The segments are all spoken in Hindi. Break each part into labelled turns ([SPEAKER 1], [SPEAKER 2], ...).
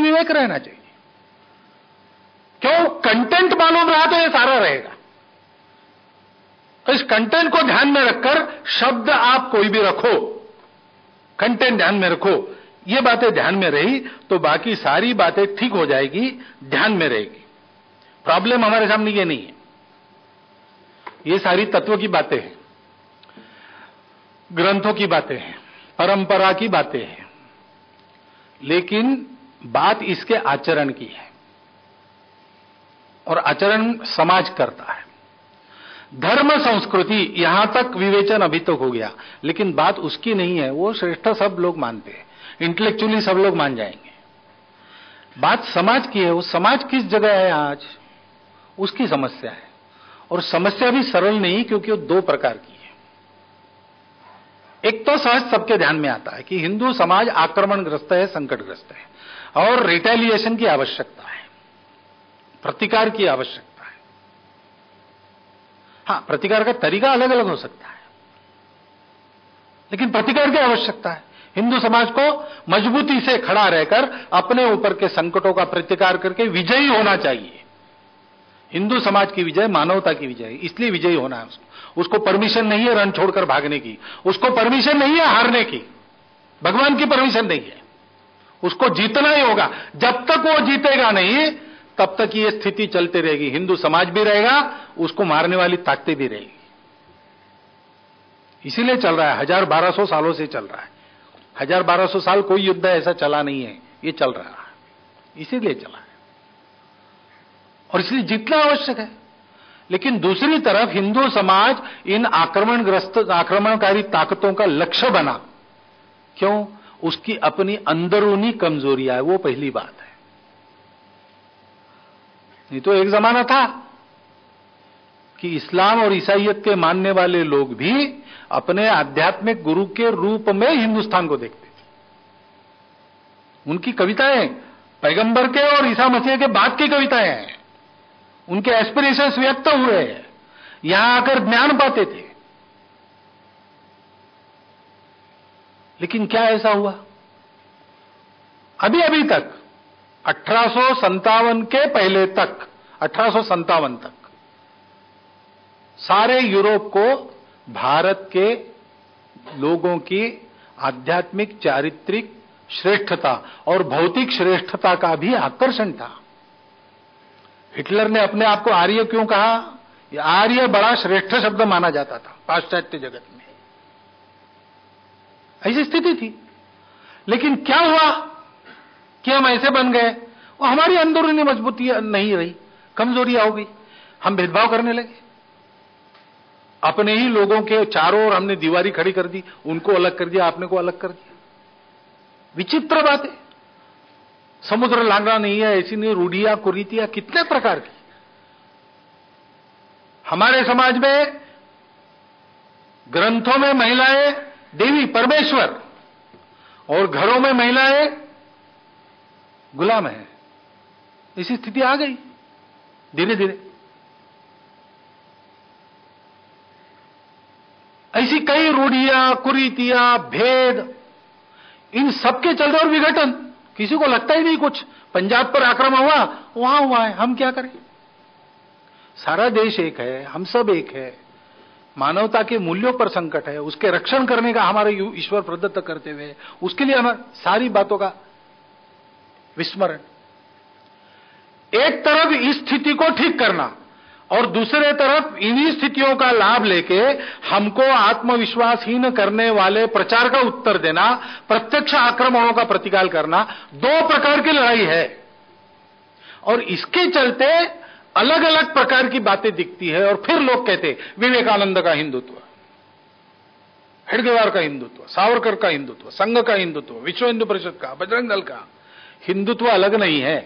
[SPEAKER 1] विवेक रहना चाहिए। क्यों? कंटेंट मालूम रहा तो ये सारा रहेगा। तो इस कंटेंट को ध्यान में रखकर शब्द आप कोई भी रखो, कंटेंट ध्यान में रखो, ये बातें ध्यान में रही तो बाकी सारी बातें ठीक हो जाएगी, ध्यान में रहेगी। प्रॉब्लम हमारे सामने ये नहीं है, ये सारी तत्व की बातें हैं, ग्रंथों की बातें हैं, परंपरा की बातें हैं, लेकिन बात इसके आचरण की है, और आचरण समाज करता है। धर्म संस्कृति यहां तक विवेचन अभी तक हो गया, लेकिन बात उसकी नहीं है, वो श्रेष्ठ सब लोग मानते हैं, इंटेलेक्चुअली सब लोग मान जाएंगे। बात समाज की है, वो समाज किस जगह है आज, उसकी समस्या है। और समस्या भी सरल नहीं, क्योंकि वो दो प्रकार की है। एक तो सहज सबके ध्यान में आता है कि हिंदू समाज आक्रमणग्रस्त है, संकटग्रस्त है, और रिटेलिएशन की आवश्यकता है, प्रतिकार की आवश्यकता है। हां, प्रतिकार का तरीका अलग अलग हो सकता है, लेकिन प्रतिकार की आवश्यकता है। हिंदू समाज को मजबूती से खड़ा रहकर अपने ऊपर के संकटों का प्रतिकार करके विजयी होना चाहिए। हिंदू समाज की विजय मानवता की विजय, इसलिए विजयी होना है उसको परमिशन नहीं है रण छोड़कर भागने की, उसको परमिशन नहीं है हारने की, भगवान की परमिशन नहीं है, उसको जीतना ही होगा। जब तक वो जीतेगा नहीं तब तक ये स्थिति चलती रहेगी, हिंदू समाज भी रहेगा, उसको मारने वाली ताकतें भी रहेगी। इसीलिए चल रहा है, 1200 सालों से चल रहा है। 1200 साल कोई युद्ध ऐसा चला नहीं है, ये चल रहा है, इसीलिए चला है, और इसलिए जीतना आवश्यक है। लेकिन दूसरी तरफ हिंदू समाज इन आक्रमणकारी ताकतों का लक्ष्य बना, क्यों? उसकी अपनी अंदरूनी कमजोरियां है, वो पहली बात है। नहीं तो एक जमाना था कि इस्लाम और ईसाईयत के मानने वाले लोग भी अपने आध्यात्मिक गुरु के रूप में हिंदुस्तान को देखते थे। उनकी कविताएं पैगंबर के और ईसा मसीह के बाद की कविताएं हैं, उनके एस्पिरेशंस व्यक्त हुए हैं, यहां आकर ज्ञान पाते थे। लेकिन क्या ऐसा हुआ? अभी अभी तक 1857 के पहले तक, 1857 तक सारे यूरोप को भारत के लोगों की आध्यात्मिक चारित्रिक श्रेष्ठता और भौतिक श्रेष्ठता का भी आकर्षण था। हिटलर ने अपने आप को आर्य क्यों कहा? यह आर्य बड़ा श्रेष्ठ शब्द माना जाता था पाश्चात्य जगत में, ऐसी स्थिति थी। लेकिन क्या हुआ कि हम ऐसे बन गए? वो हमारी अंदरूनी मजबूती नहीं रही, कमजोरियां हो गई, हम भेदभाव करने लगे। अपने ही लोगों के चारों ओर हमने दीवारी खड़ी कर दी, उनको अलग कर दिया, आपने को अलग कर दिया। विचित्र बात है, समुद्र लांघना नहीं है, ऐसी नहीं, रूढ़ियां कुरीतियां कितने प्रकार की। हमारे समाज में ग्रंथों में महिलाएं देवी परमेश्वर और घरों में महिलाएं गुलाम है, ऐसी स्थिति आ गई धीरे धीरे। ऐसी कई रूढ़ियां कुरीतियां भेद, इन सबके चलते, और विघटन, किसी को लगता ही नहीं कुछ। पंजाब पर आक्रमण हुआ, वहां हुआ है, हम क्या करें? सारा देश एक है, हम सब एक है, मानवता के मूल्यों पर संकट है, उसके रक्षण करने का हमारे ईश्वर प्रदत्त करते हुए, उसके लिए हमारी सारी बातों का विस्मरण। एक तरफ इस स्थिति को ठीक करना और दूसरे तरफ इन्हीं स्थितियों का लाभ लेके हमको आत्मविश्वासहीन करने वाले प्रचार का उत्तर देना, प्रत्यक्ष आक्रमणों का प्रतिकार करना, दो प्रकार की लड़ाई है। और इसके चलते अलग अलग प्रकार की बातें दिखती है, और फिर लोग कहते विवेकानंद का हिंदुत्व, हेडगेवार का हिंदुत्व, सावरकर का हिंदुत्व, संघ का हिंदुत्व, विश्व हिंदू परिषद का, बजरंग दल का। हिंदुत्व अलग नहीं है,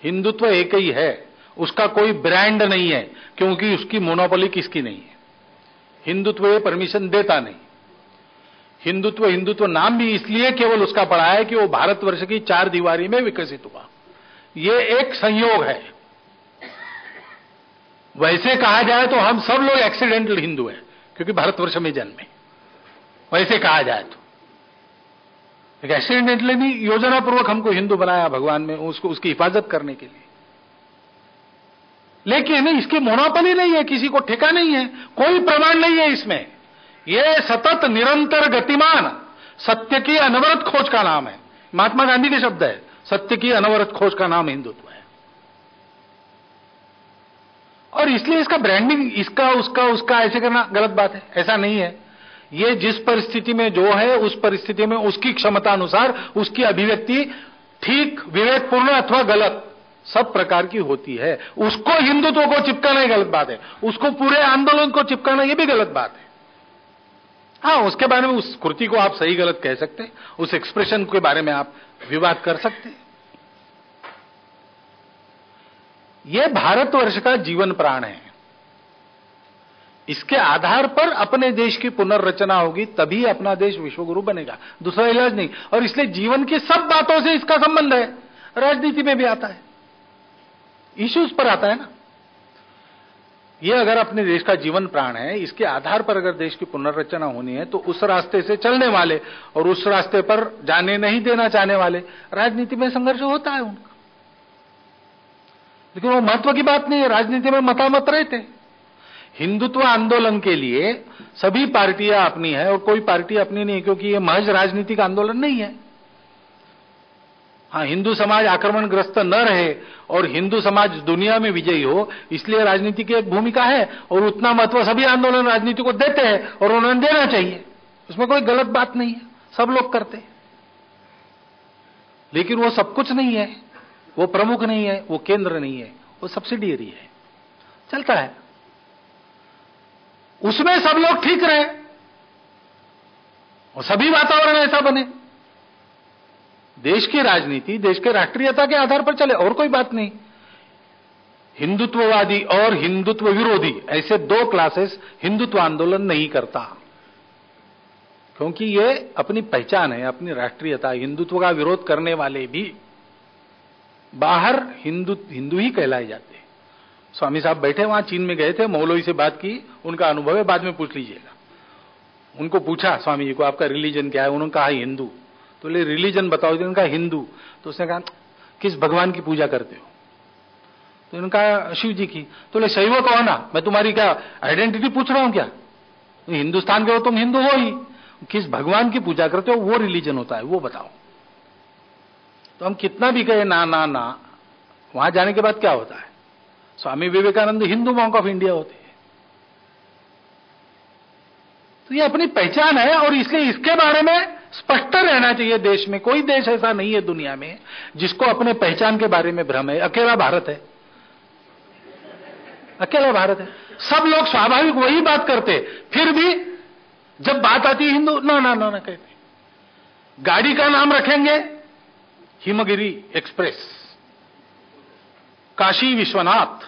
[SPEAKER 1] हिंदुत्व एक ही है, उसका कोई ब्रांड नहीं है, क्योंकि उसकी मोनोपोली किसकी नहीं है। हिंदुत्व ये परमिशन देता नहीं। हिंदुत्व हिंदुत्व नाम भी इसलिए केवल उसका पड़ा है कि वो भारतवर्ष की चार दीवारी में विकसित हुआ, ये एक संयोग है। वैसे कहा जाए तो हम सब लोग एक्सीडेंटल हिंदू हैं, क्योंकि भारतवर्ष में जन्मे, वैसे कहा जाए तो। एक एक्सीडेंटली नहीं, योजना पूर्वक हमको हिंदू बनाया भगवान में, उसको उसकी हिफाजत करने के लिए। लेकिन इसकी मोनोपोली नहीं है, किसी को ठेका नहीं है, कोई प्रमाण नहीं है इसमें। यह सतत निरंतर गतिमान सत्य की अनवरत खोज का नाम है। महात्मा गांधी के शब्द है, सत्य की अनवरत खोज का नाम हिंदुत्व है। और इसलिए इसका ब्रांडिंग, इसका उसका ऐसे करना गलत बात है, ऐसा नहीं है। ये जिस परिस्थिति में जो है, उस परिस्थिति में उसकी क्षमता अनुसार उसकी अभिव्यक्ति ठीक, विवेकपूर्ण अथवा गलत सब प्रकार की होती है। उसको हिंदुत्व को चिपकाना ही गलत बात है, उसको पूरे आंदोलन को चिपकाना यह भी गलत बात है। हाँ, उसके बारे में, उस कृति को आप सही गलत कह सकते हैं, उस एक्सप्रेशन के बारे में आप विवाद कर सकते हैं। यह भारतवर्ष का जीवन प्राण है। इसके आधार पर अपने देश की पुनर्रचना होगी, तभी अपना देश विश्वगुरु बनेगा, दूसरा इलाज नहीं। और इसलिए जीवन की सब बातों से इसका संबंध है, राजनीति में भी आता है, इश्यूज पर आता है ना। ये अगर अपने देश का जीवन प्राण है, इसके आधार पर अगर देश की पुनर्रचना होनी है, तो उस रास्ते से चलने वाले और उस रास्ते पर जाने नहीं देना चाहने वाले, राजनीति में संघर्ष होता है उनका। लेकिन वो महत्व की बात नहीं है, राजनीति में मतामत रहते। हिंदुत्व आंदोलन के लिए सभी पार्टियां अपनी है और कोई पार्टी अपनी नहीं, क्योंकि ये महज राजनीतिक आंदोलन नहीं है। हाँ, हिंदू समाज आक्रमणग्रस्त न रहे और हिंदू समाज दुनिया में विजयी हो, इसलिए राजनीति की एक भूमिका है और उतना महत्व सभी आंदोलन राजनीति को देते हैं और उन्हें देना चाहिए, उसमें कोई गलत बात नहीं है, सब लोग करते हैं। लेकिन वो सब कुछ नहीं है, वो प्रमुख नहीं है, वो केंद्र नहीं है, वो सब्सिडियरी है, चलता है। उसमें सब लोग ठीक रहे और सभी वातावरण ऐसा बने, देश की राजनीति देश के राष्ट्रीयता के आधार पर चले, और कोई बात नहीं। हिंदुत्ववादी और हिंदुत्व विरोधी ऐसे दो क्लासेस हिंदुत्व आंदोलन नहीं करता, क्योंकि ये अपनी पहचान है, अपनी राष्ट्रीयता। हिंदुत्व का विरोध करने वाले भी बाहर हिंदू ही कहलाए जाते हैं। स्वामी साहब बैठे वहां, चीन में गए थे, मौलवी से बात की, उनका अनुभव है, बाद में पूछ लीजिएगा। उनको पूछा स्वामी जी को, आपका रिलीजन क्या है? उन्होंने कहा हिंदू। तो ले रिलीजन बताओ, उन्होंने कहा हिंदू। तो उसने कहा किस भगवान की पूजा करते हो? तो उन्होंने कहा शिव जी की। तो ले शैव कहो ना, मैं तुम्हारी क्या आइडेंटिटी पूछ रहा हूं क्या? तो हिंदुस्तान के हो, तुम हिंदू हो ही, किस भगवान की पूजा करते हो, वो रिलीजन होता है, वो बताओ। तो हम कितना भी कहे ना ना ना, वहां जाने के बाद क्या होता है? Swami Vivekananda Hindu monk of India होते हैं। तो ये अपनी पहचान है और इसलिए इसके बारे में स्पष्ट रहना चाहिए। देश में कोई देश ऐसा नहीं है दुनिया में जिसको अपने पहचान के बारे में भ्रम है। अकेला भारत है, अकेला भारत है। सब लोग स्वाभाविक वही बात करते, फिर भी जब बात आती है हिंदू, ना ना ना ना कहते। गाड़ी का नाम रखेंगे हिमगिरी एक्सप्रेस, काशी विश्वनाथ,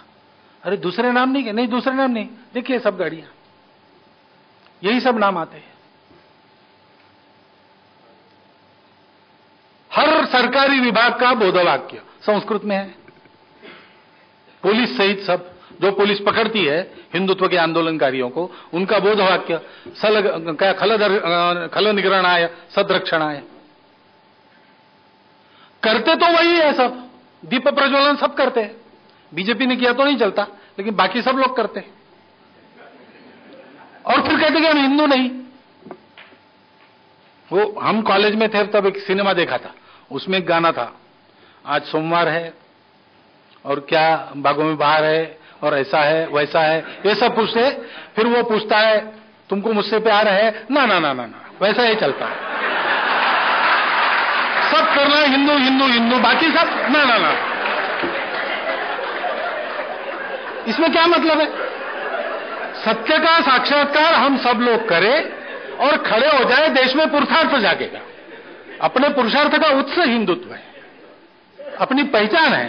[SPEAKER 1] अरे दूसरे नाम नहीं, नहीं दूसरे नाम नहीं, देखिए सब गाड़ियां, यही सब नाम आते हैं। हर सरकारी विभाग का बोधवाक्य संस्कृत में है, पुलिस सहित सब, जो पुलिस पकड़ती है हिंदुत्व के आंदोलनकारियों को, उनका बोधवाक्य खल निग्रहणाय सदरक्षणाय। करते तो वही है सब, दीप प्रज्वलन सब करते हैं। बीजेपी ने किया तो नहीं चलता, लेकिन बाकी सब लोग करते हैं। और फिर कहते कि हम हिंदू नहीं। वो हम कॉलेज में थे तब एक सिनेमा देखा था, उसमें एक गाना था, आज सोमवार है और क्या बागों में बाहर है और ऐसा है वैसा है, ये सब पूछते। फिर वो पूछता है तुमको मुझसे प्यार है? ना ना ना ना ना, वैसा ही चलता है। सब करना है हिंदू हिंदू हिंदू, बाकी सब ना ना ना। इसमें क्या मतलब है? सत्य का साक्षात्कार हम सब लोग करें और खड़े हो जाए, देश में पुरुषार्थ जागेगा। अपने पुरुषार्थ का उत्स हिंदुत्व है, अपनी पहचान है।